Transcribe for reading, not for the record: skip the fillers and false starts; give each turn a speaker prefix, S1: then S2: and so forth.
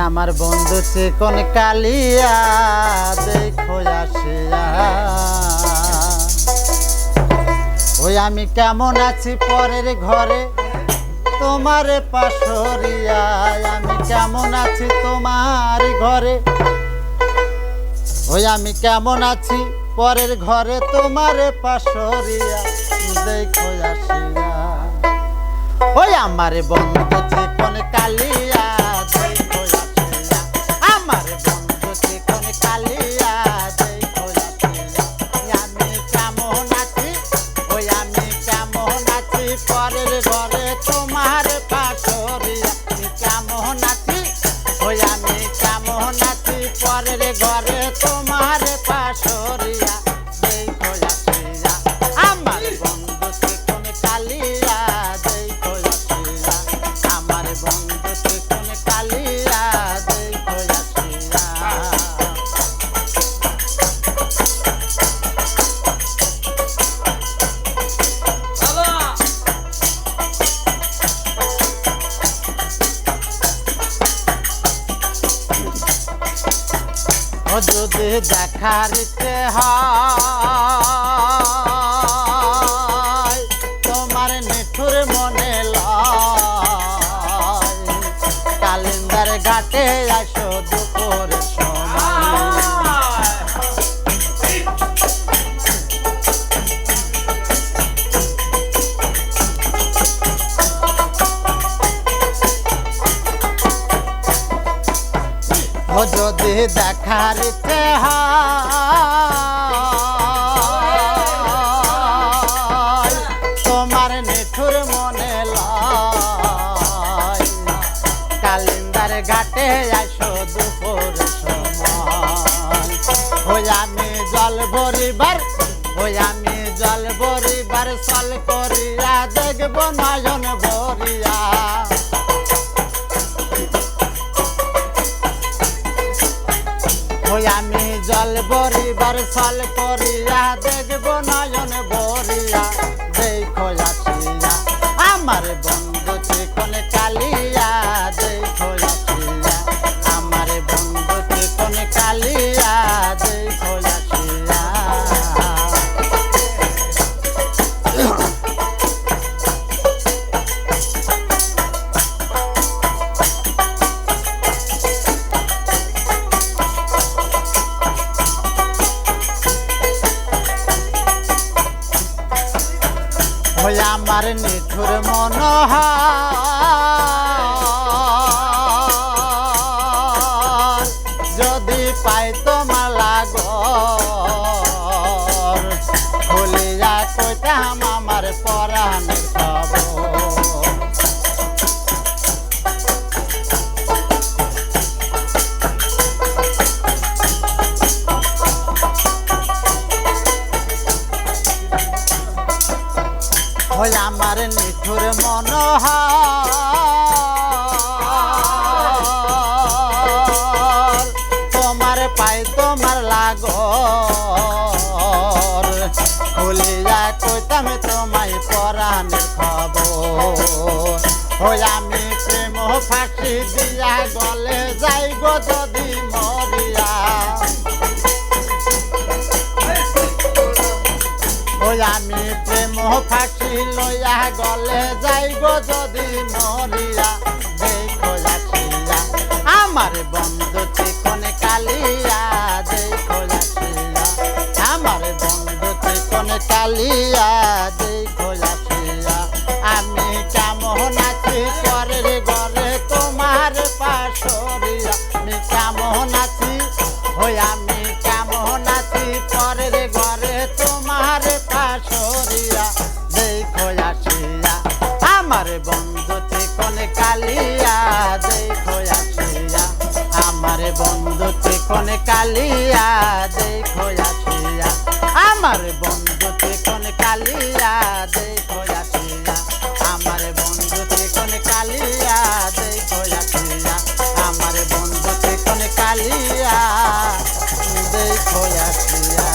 S1: আমার বন্ধু চিকন কালিয়া দেখো আসিয়া। ওই আমি কেমন আছি পরের ঘরে তোমার পাশরিয়া, আমি কেমন আছি তোমার ঘরে। ওই আমি কেমন আছি পরের ঘরে তোমার পাশরিয়া দেখো আসিয়া। ওই আমার বন্ধু চিকন কালিয়া দেখো আসিয়া, আমার বন্ধু চিকন কালিয়া দেখো আসিয়া। আমি কেমন আছি, ওই আমি কেমন আছি পরের ঘরে তোমার পাশরিয়া। আমি কেমন আছি, ওই আমি কেমন আছি পরের ঘরে তোমার পাশরিয়া দেখো আসিয়া। আমার বন্ধু চিকন কালিয়া দেখো আসিয়া, আমার বন্ধু চিকন কালিয়া দেখো আসিয়া। ও যদি দেখার ইচ্ছে হয় তোমার নিঠুর মনে লয়, কালিন্দার ঘাটে আসো দুপুর সময়। ও যদি দেখার ইচ্ছে হয় তোমার নিঠুর মনে লয়, কালিন্দার ঘাটে আসো দুপুর সময়। ওই আমি জল ভরিবার, ওই আমি জল ভরিবার চল করিয়া দেখব নয়ন ভরিয়া। ওই আমি জল ভরিবার ছল করিয়া দেখব নয়ন ভরিয়া দেখো আসিয়া। আমার বন্ধু চিকন কালিয়া দেখো আসিয়া, আমার বন্ধু চিকন কালিয়া দেখো আসিয়া। ওই আমার নিঠুর মনোহর যদি পাই তোমার লাগর, বলিয়া কইতাম আমার পরাণের খবর। ওই আমার নিঠুর মনোহর তোমার পাই তোমার লাগর, বলিয়া কইতাম তোমায় পরাণের খবর। ওই আমি প্রেম ফাঁসি দিয়া গলে যাই গো যদি মরিয়া। ওই আমি প্রেম ফাঁসি লইয়া গলে যাই গো যদি মরিয়া দেখো আসিয়া। আমার বন্ধু চিকন কালিয়া দেখো আসিয়া, আমার বন্ধু চিকন কালিয়া দেখো আসিয়া। আমি কেমন আছি পরের ঘরে তোমার পাশরিয়া, আমি কেমন আছি, ওই আমি কেমন আছি পরের ঘরে তোমার পাশরিয়া দেখো আসিয়া। আমার বন্ধু চিকন কালিয়া দেখো আসিয়া, আমার বন্ধু চিকন কালিয়া দেখো আসিয়া, আমার বন্ধু চিকন কালিয়া দেখো আসিয়া, আমার বন্ধু চিকন কালিয়া দেখো আসিয়া, আমার বন্ধু চিকন কালিয়া দেখো আসিয়া।